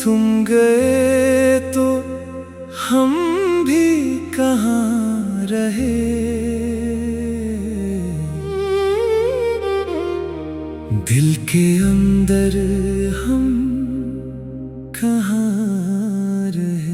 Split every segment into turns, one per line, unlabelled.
तुम गए तो हम भी कहाँ रहे। दिल के अंदर हम कहाँ रहे।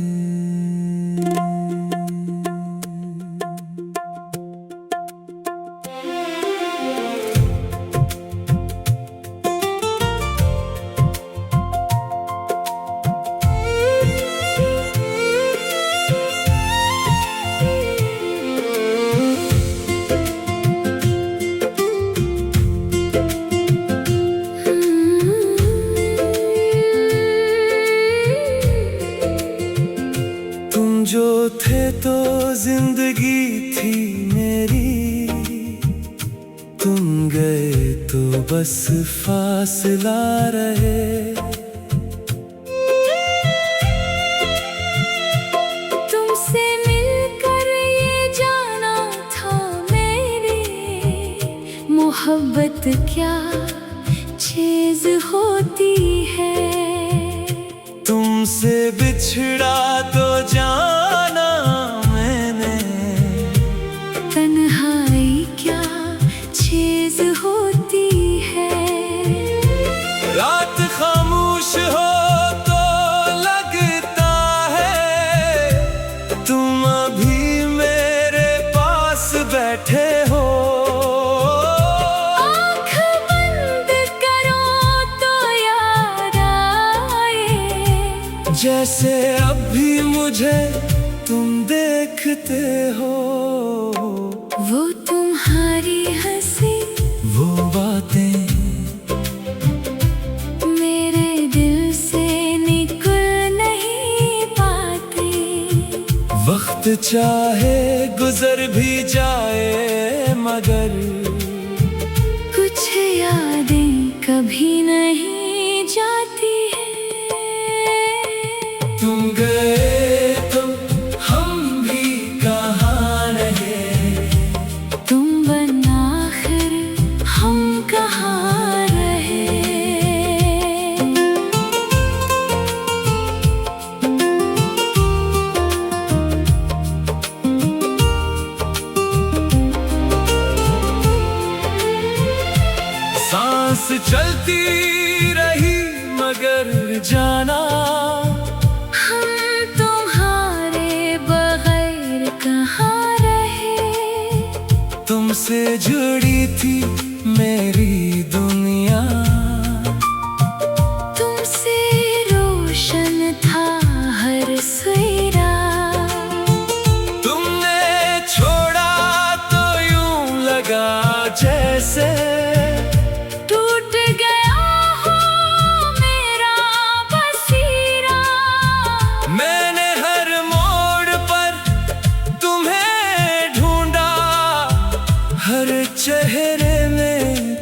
जो थे तो जिंदगी थी मेरी, तुम गए तो बस फासला रहे।
तुमसे मिलकर ये जाना था मेरी, मोहब्बत क्या चीज होती है।
तुमसे बिछड़ा तो जाना मैंने,
तन्हाई क्या चीज होती है।
रात खामोश हो तो लगता है तुम अभी मेरे पास बैठे हो।
आँख बंद करो तो याद आए,
जैसे अब भी मुझे तुम देखते हो।
वो तुम्हारी हंसी,
वो बातें
मेरे दिल से निकल नहीं पाती।
वक्त चाहे गुजर भी जाए मगर
कुछ यादें कभी नहीं जाती है।
तुम गए तो हम भी कहाँ रहे।
तुम बना आखिर हम कहाँ रहे।
सांस चलती रही मगर जाना
हम तुम्हारे बगैर कहाँ रहे।
तुमसे जुड़ी थी मेरी दुनिया,
तुमसे रोशन था हर सवेरा।
तुमने छोड़ा तो यूं लगा जैसे
टूट गया हो मेरा बसीरा।
मैंने हर मोड़ पर तुम्हें ढूंढा, हर चेहरे में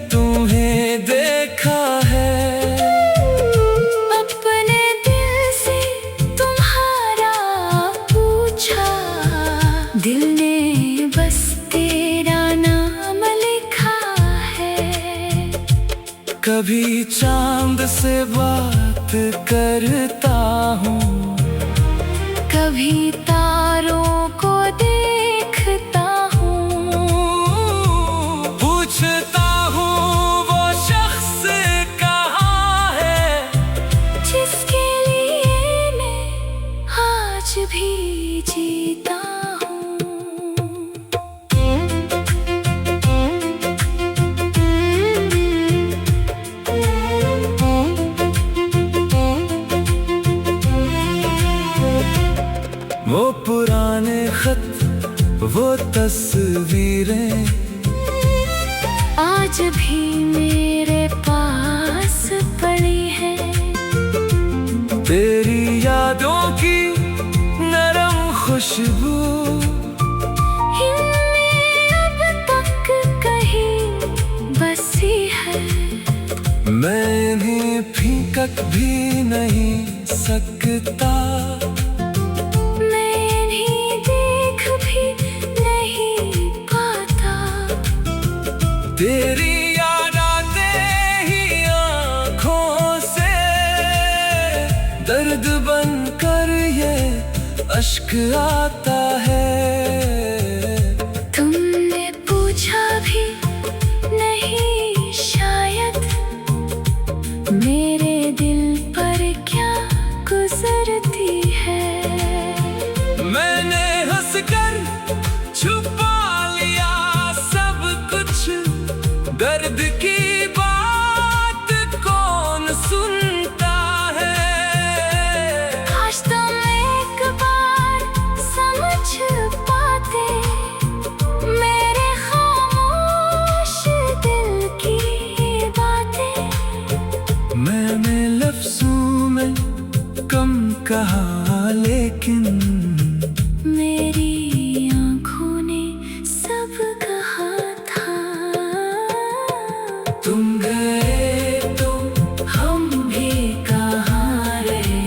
तुम्हें देखा है।
अपने दिल से तुम्हारा पूछा, दिल ने बस तेरा नाम लिखा है।
कभी चांद से बात करता हूँ,
कभी तारों को देखता हूँ।
पूछता हूँ वो शख्स कहाँ है,
जिसके लिए मैं आज भी जीता हूँ।
वो पुराने खत, वो तस्वीरें
आज भी मेरे पास पड़ी है।
तेरी यादों की नरम खुशबू
इनमें अब तक कहीं बसी है।
मैं इन्हें फींक भी नहीं सकता।
मैं इन्हें देख भी नहीं पाता।
तेरी याद आते ही आँखों से दर्द दर्द बनकर ये अश्क आता है।
तुमने पूछा भी नहीं शायद मेरे दिल पर क्या गुजरती है।
मैंने हंसकर छुपा लिया सब कुछ, दर्द की बात कौन सुनता है।
काश तुम एक बार समझ पाते मेरे खामोश दिल की बातें।
मैंने लफ्जों में कम कहा लेकिन
मेरी आँखों ने सब कहा था।
तुम गए तो
हम भी कहाँ रहे,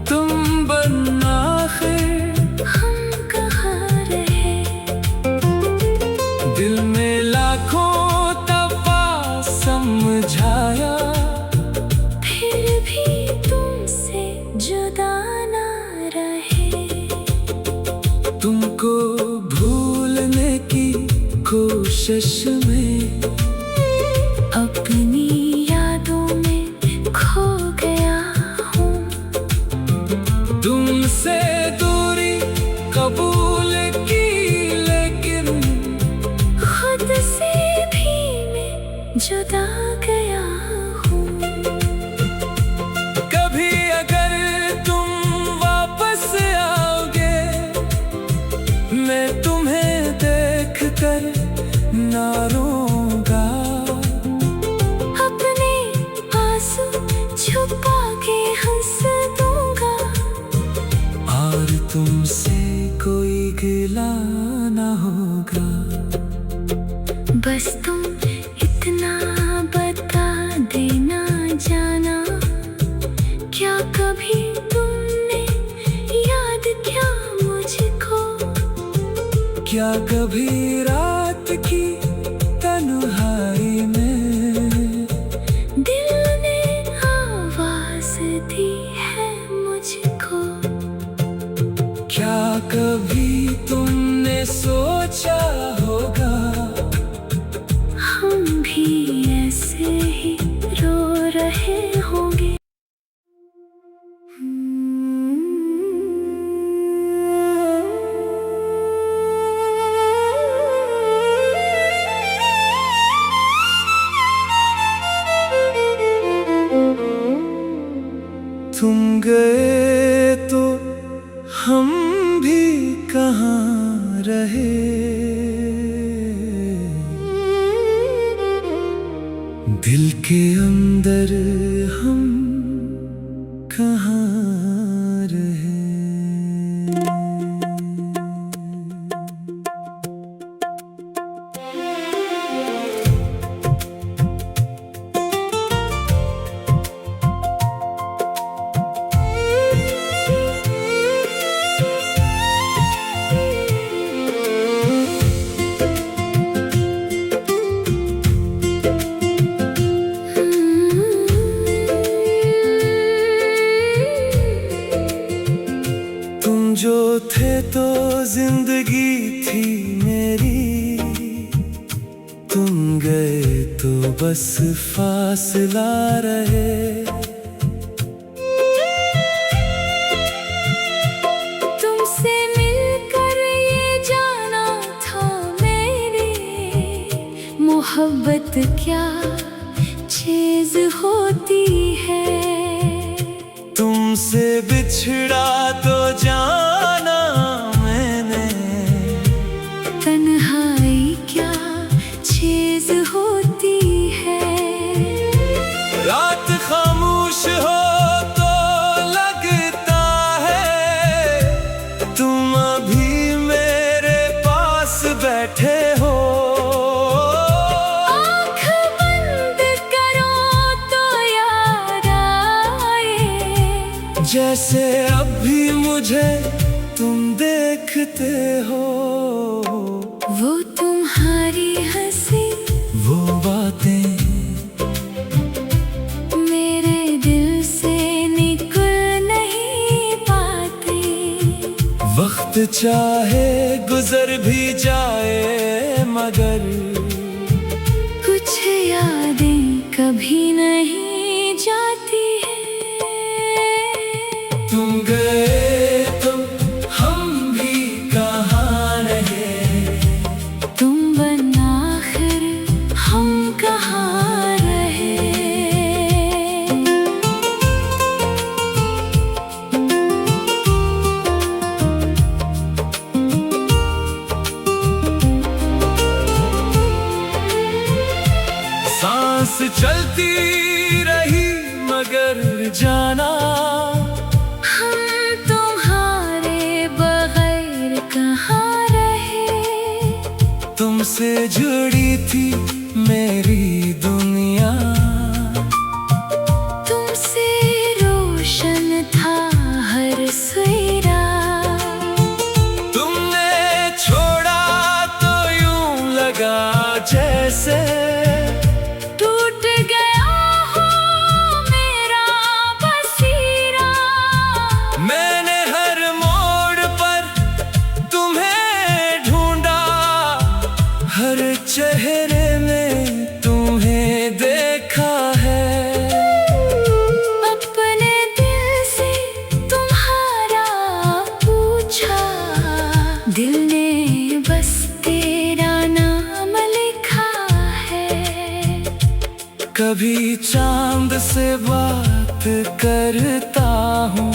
तुम बनना फिर
हम कहाँ रहे।
दिल में लाखों दफा समझाया,
फिर भी तुमसे जुदा ना रहे।
तुमको भूलने की कोशिश में
अपनी यादों में खो गया हूँ।
तुमसे दूरी कबूल की लेकिन
खुद से भी मैं जुदा गया हूँ।
कभी अगर तुम वापस आओगे, मैं तुम्हें देख कर ना रोऊंगा।
अपने आंसू छुपा के हंस दूंगा।
और तुमसे कोई गिला ना होगा।
बस तुम इतना बता देना जाना, क्या कभी तुमने याद किया मुझको।
क्या कभी रात की तन्हाई में
दिल ने आवाज दी है मुझको।
क्या कभी तुमने सोचा होगा
हम भी ऐसे ही रो रहे होंगे।
तुम गए तो हम भी कहाँ रहे। दिल के अंदर हम कहाँ रहे। जो थे तो जिंदगी थी मेरी, तुम गए तो बस फासला रहे।
तुमसे मिलकर ये जाना था मेरे, मोहब्बत क्या चीज होती है।
तुमसे बिछड़ा तो जाना मैंने,
तन्हाई क्या चीज होती है।
रात खामोश हो तो लगता है तुम अभी मेरे पास बैठे हो।
आँख बंद करो तो याद आए,
जैसे अब भी मुझे तुम देखते हो।
वो तुम्हारी हंसी,
वो बातें
मेरे दिल से निकल नहीं
वक्त चाहे गुजर भी जाए मगर
कुछ यादें कभी नहीं जाती है।
तुम गए तो हम भी कहाँ रहे,
तुम बन आखिर हम कहाँ रहे।
सांस चलती रही मगर जाना
हम तुम्हारे बगैर कहाँ रहे।
तुमसे जुड़ी थी मेरी दुनिया,
तुमसे रोशन था हर सवेरा।
तुमने छोड़ा तो यूं लगा जैसे
टूट गया हो मेरा बसीरा।
मैंने हर मोड़ पर तुम्हें ढूंढा, हर चेहरे में तुम्हें देखा है।
अपने दिल से तुम्हारा पूछा, दिल ने बस तेरा नाम लिखा है।
कभी चांद से बात करता हूँ,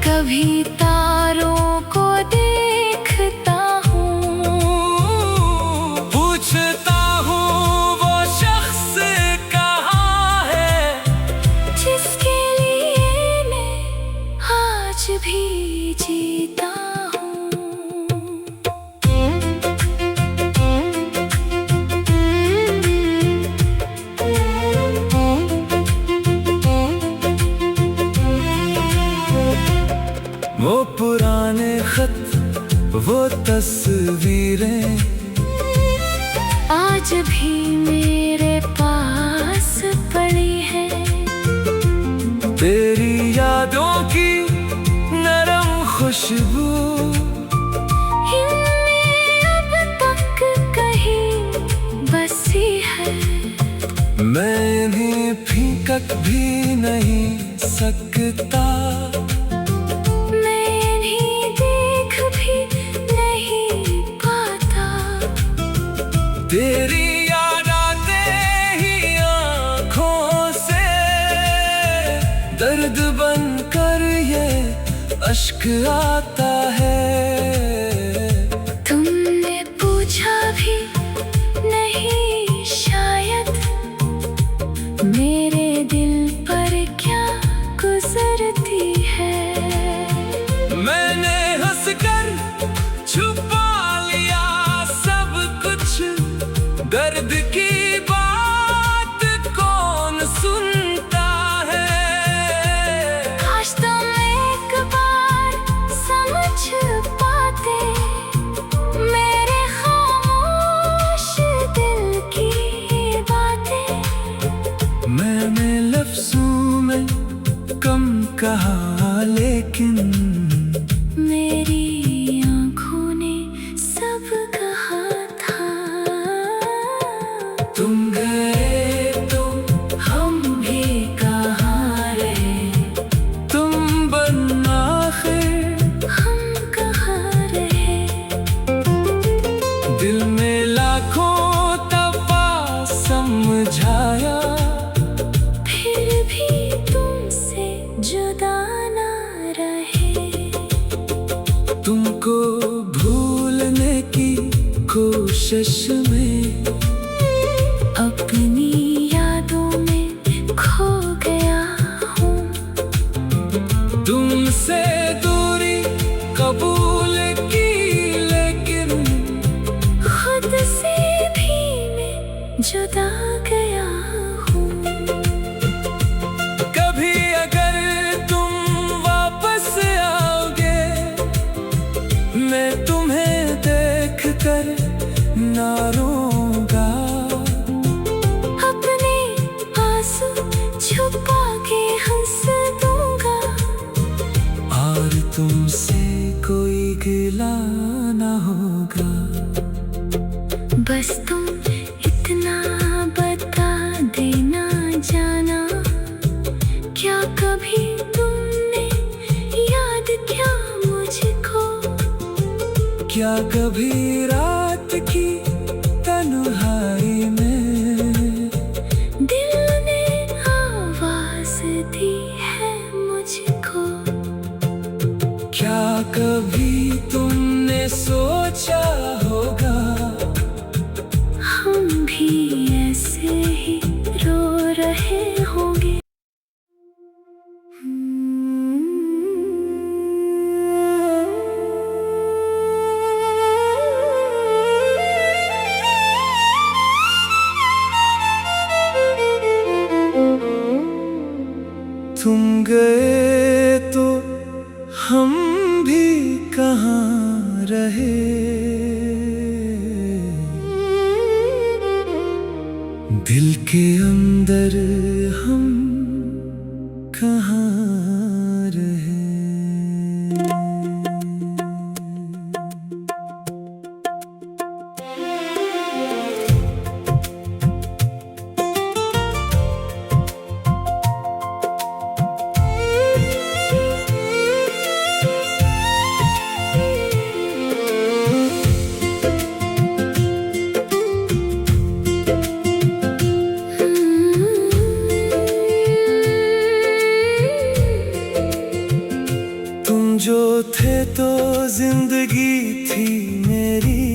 कभी तारों को देखता हूँ।
पूछता हूँ वो शख्स कहाँ है,
जिसके लिए मैं आज भी जीता हूँ।
वो पुराने खत, वो तस्वीरें
आज भी मेरे पास पड़ी है।
तेरी यादों की नरम खुशबू
इनमें अब तक कहीं बसी है।
मैं इन्हें फींक भी नहीं सकता,
मैं इन्हें देख भी नहीं पाता।
तेरी याद आते ही आँखों से दर्द बनकर ये अश्क आता है।
तुमने पूछा भी नहीं शायद मेरे दिल पर क्या गुजरती है।
मैंने हंसकर छुपा लिया सब कुछ, दर्द की बात कौन सुनता है।
काश तुम एक बार समझ पाते मेरे खामोश दिल की बातें।
मैंने लफ्जों में कम कहा लेकिन
मेरी आँखों ने सब कहा था।
तुम गए तो हम भी कहाँ रहे, तुम बन आखिर
हम कहाँ रहे।
दिल में लाखों दफा समझाया,
फिर भी तुमसे जुदा ना रहे।
तुमको भूलने की कोशिश में
अपनी यादों में खो गया हूँ।
तुमसे दूरी कबूल की लेकिन
खुद से भी मैं जुदा गया हूँ।
कभी अगर तुम वापस आओगे, मैं तुम्हें देख कर ना
क्या कभी तुमने याद किया मुझको?
क्या कभी रात की तन्हाई में
दिल ने आवाज दी है मुझको?
क्या कभी तुमने सोचा होगा
हम भी ऐसे ही रो रहे होंगे?
तुम गए तो हम भी कहाँ रहे, दिल के अंदर हम कहाँ रहे। जो थे तो जिंदगी थी मेरी,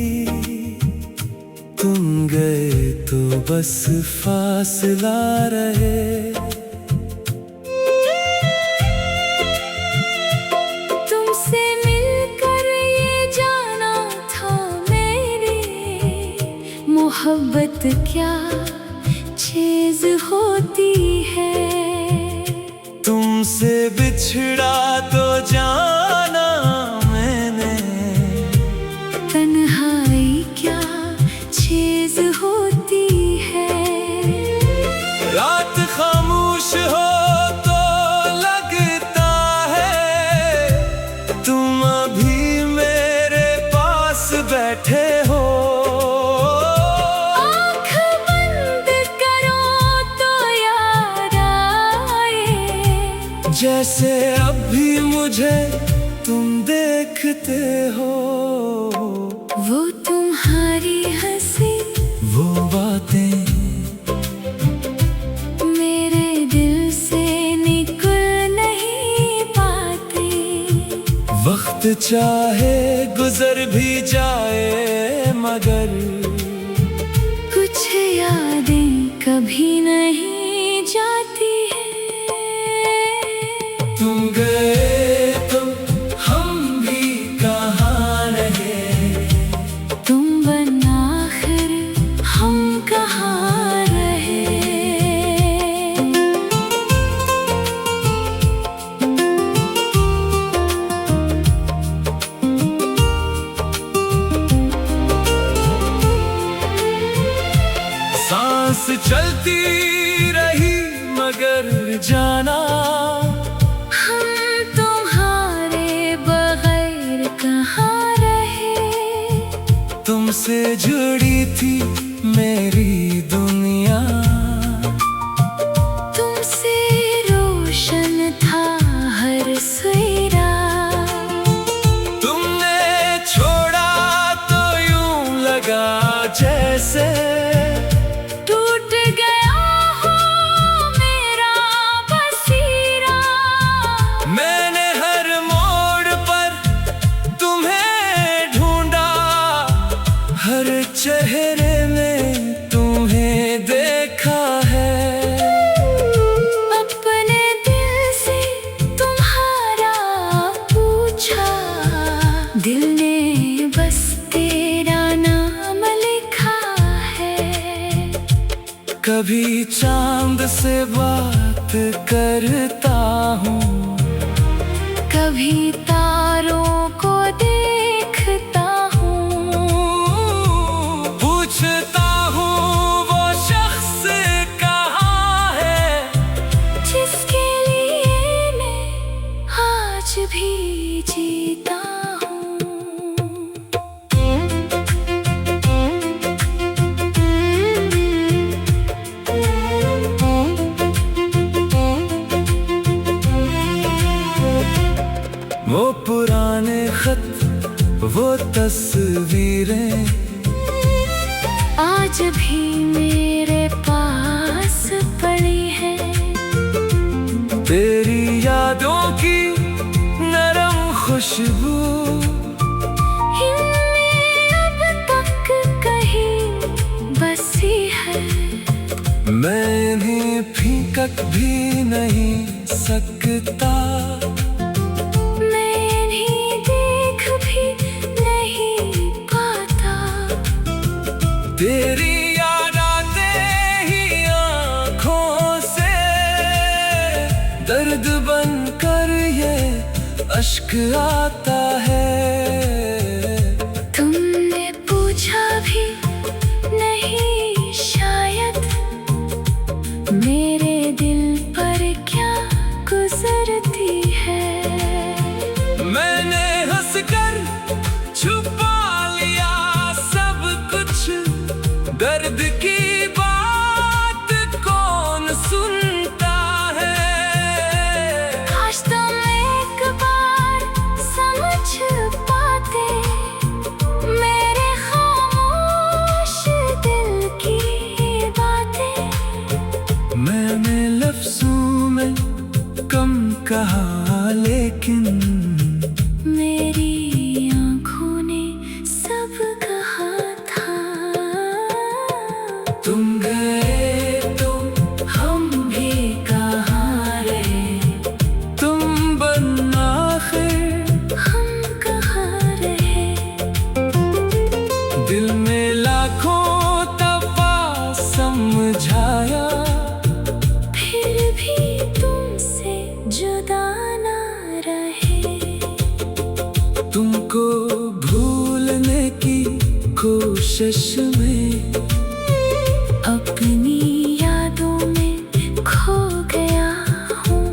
तुम गए तो बस फासला रहे।
तुमसे मिलकर ये जाना था मेरे, मोहब्बत क्या चीज होती है।
तुमसे बिछड़ा तो जाना मैंने,
तन्हाई क्या चीज होती है।
रात खामोश हो तो लगता है तुम अभी मेरे पास बैठे हो।
आँख बंद करो तो याद आए,
जैसे अभी मुझे तुम देखते हो।
वो तुम्हारी हंसी,
वो बातें
मेरे दिल से निकल नहीं पाते।
वक्त चाहे गुजर भी जाए मगर
कुछ यादें कभी नहीं जाती है।
तुम गए तो हम भी कहाँ रहे,
तुम बना आखिर हम कहाँ रहे।
सांस चलती रही मगर जाना
हम तुम्हारे बगैर कहाँ रहे।
तुमसे जुड़ी थी मेरी दुनिया,
तुमसे रोशन था हर सवेरा।
तुमने छोड़ा तो यूं लगा जैसे
टूट गया हो मेरा बसीरा।
मैंने हर मोड़ पर तुम्हें ढूंढा, हर चेहरे में तुम्हें देखा है।
अपने दिल से तुम्हारा पूछा, दिल ने बस तेरा नाम लिखा है।
कभी चांद से बात करता हूँ,
कभी तारों को देखता हूँ।
पूछता हूँ वो शख्स कहाँ है,
जिसके लिए मैं आज भी जीता हूँ।
वो पुराने खत, वो तस्वीरें
आज भी मेरे पास पड़ी है।
तेरी यादों की नरम खुशबू
इनमें अब तक कहीं बसी है।
मैं इन्हें फींक भी नहीं सकता,
मैं इन्हें देख भी नहीं पाता।
तेरी याद आते ही आँखों से दर्द बनकर ये अश्क आता है।
तुमने पूछा भी नहीं शायद मेरे दिल पर क्या गुजरती है।
मैंने हंसकर छुपा लिया सब कुछ, दर्द की बात कौन सुनता है।
काश तुम एक बार समझ पाते मेरे खामोश दिल की बातें।
मैंने लफ्जों में कम कहा, लेकिन
मेरी आँखों ने सब कहा था।
तुम गए तो
हम भी कहाँ रहे,
तुम बनना आखिर
हम कहाँ रहे।
दिल में लाखों दफा समझाया,
फिर भी तुमसे जुदा ना रहे।
तुमको भूलने की कोशिश में
अपनी यादों में खो गया हूँ।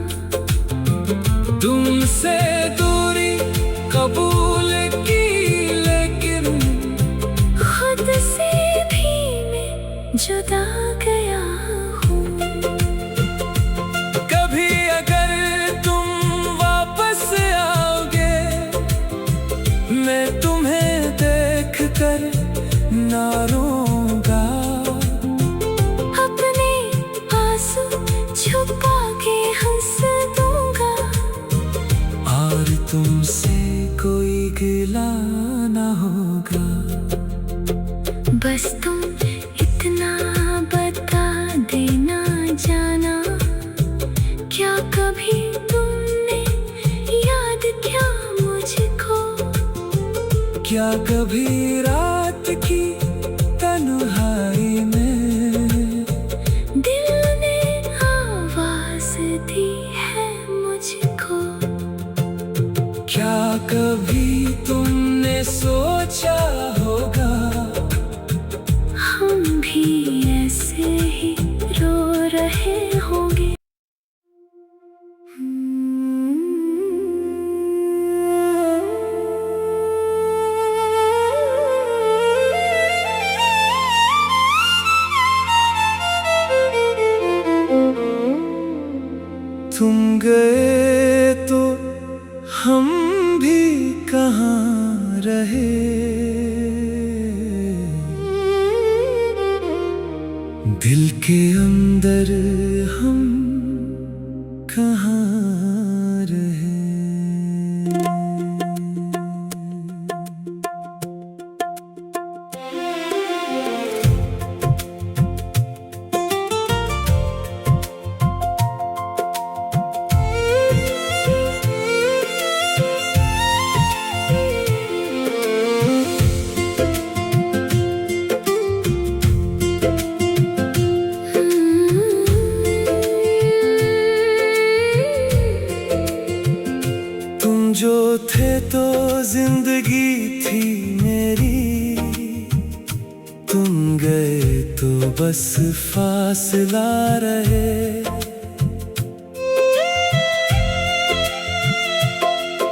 तुमसे दूरी कबूल की, लेकिन
खुद से भी मैं जुदा गया हूँ।
कभी अगर तुम वापस आओगे, मैं तुम्हें देख कर ना रोऊंगा।
अपने आंसू छुपा के हंस दूंगा।
और तुमसे कोई गिला ना होगा।
बस तुम इतना बता देना जाना, क्या कभी तुमने याद किया मुझको।
क्या कभी रात की तन्हाई में
दिल ने आवाज दी है मुझको।
क्या कभी तुमने सोचा होगा,
हम भी ऐसे ही रो रहे होंगे।
तुम गए तो हम भी कहाँ रहे। दिल के अंदर हम कहाँ रहे। जो थे तो जिंदगी थी मेरी, तुम गए तो बस फासला रहे।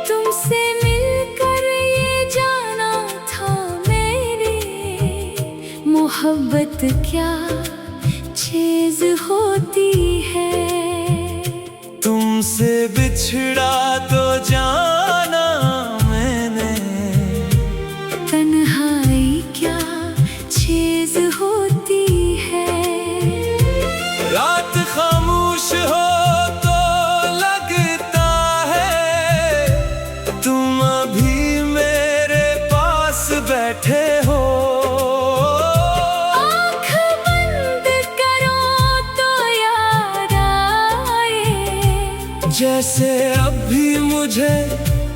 तुमसे मिलकर ये जाना था मेरी, मोहब्बत क्या चीज होती है।
तुमसे बिछड़ा तो जाना जैसे अब भी मुझे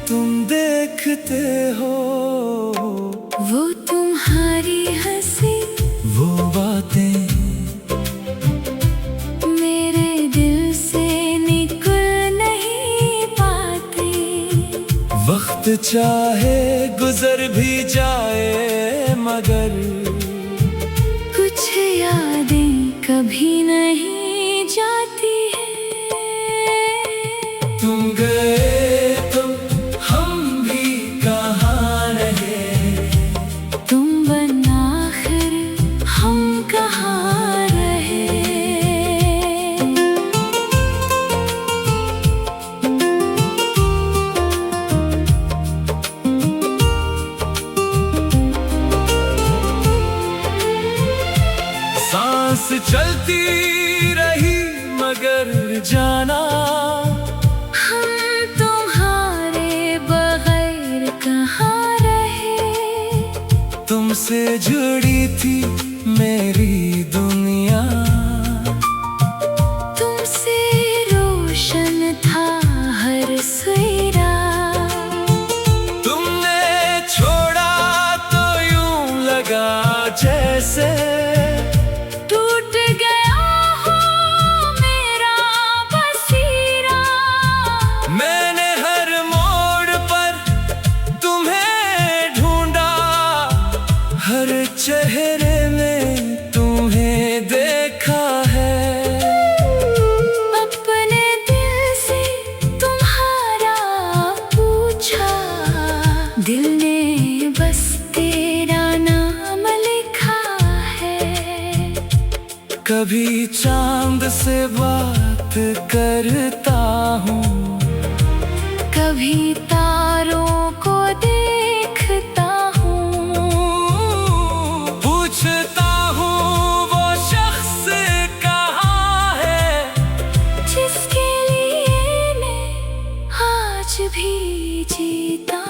तुम देखते हो।
वो तुम्हारी हंसी,
वो बातें
मेरे दिल से निकल नहीं पाती।
वक्त चाहे गुजर भी जाए मगर
कुछ यादें कभी नहीं जाती है।
तुम गए तो हम भी कहाँ रहे।
तुम बना आखिर हम कहाँ रहे।
सांस चलती रही मगर जाना
हम तुम्हारे बगैर कहाँ रहे।
तुमसे जुड़ी थी मेरी दुनिया।
तुमसे रोशन था हर सवेरा।
तुमने छोड़ा तो यूं लगा जैसे
टूट गया हो मेरा बसीरा।
मैंने हर मोड़ पर तुम्हें ढूंढा। हर चेहरे में तुम्हें देखा है।
अपने दिल से तुम्हारा पूछा। दिल ने बस तेरा नाम लिखा है।
कभी चांद से बात करता हूँ,
कभी तारों को देखता हूँ।
पूछता हूँ वो शख्स कहाँ है।
जिसके लिए मैं आज भी जीता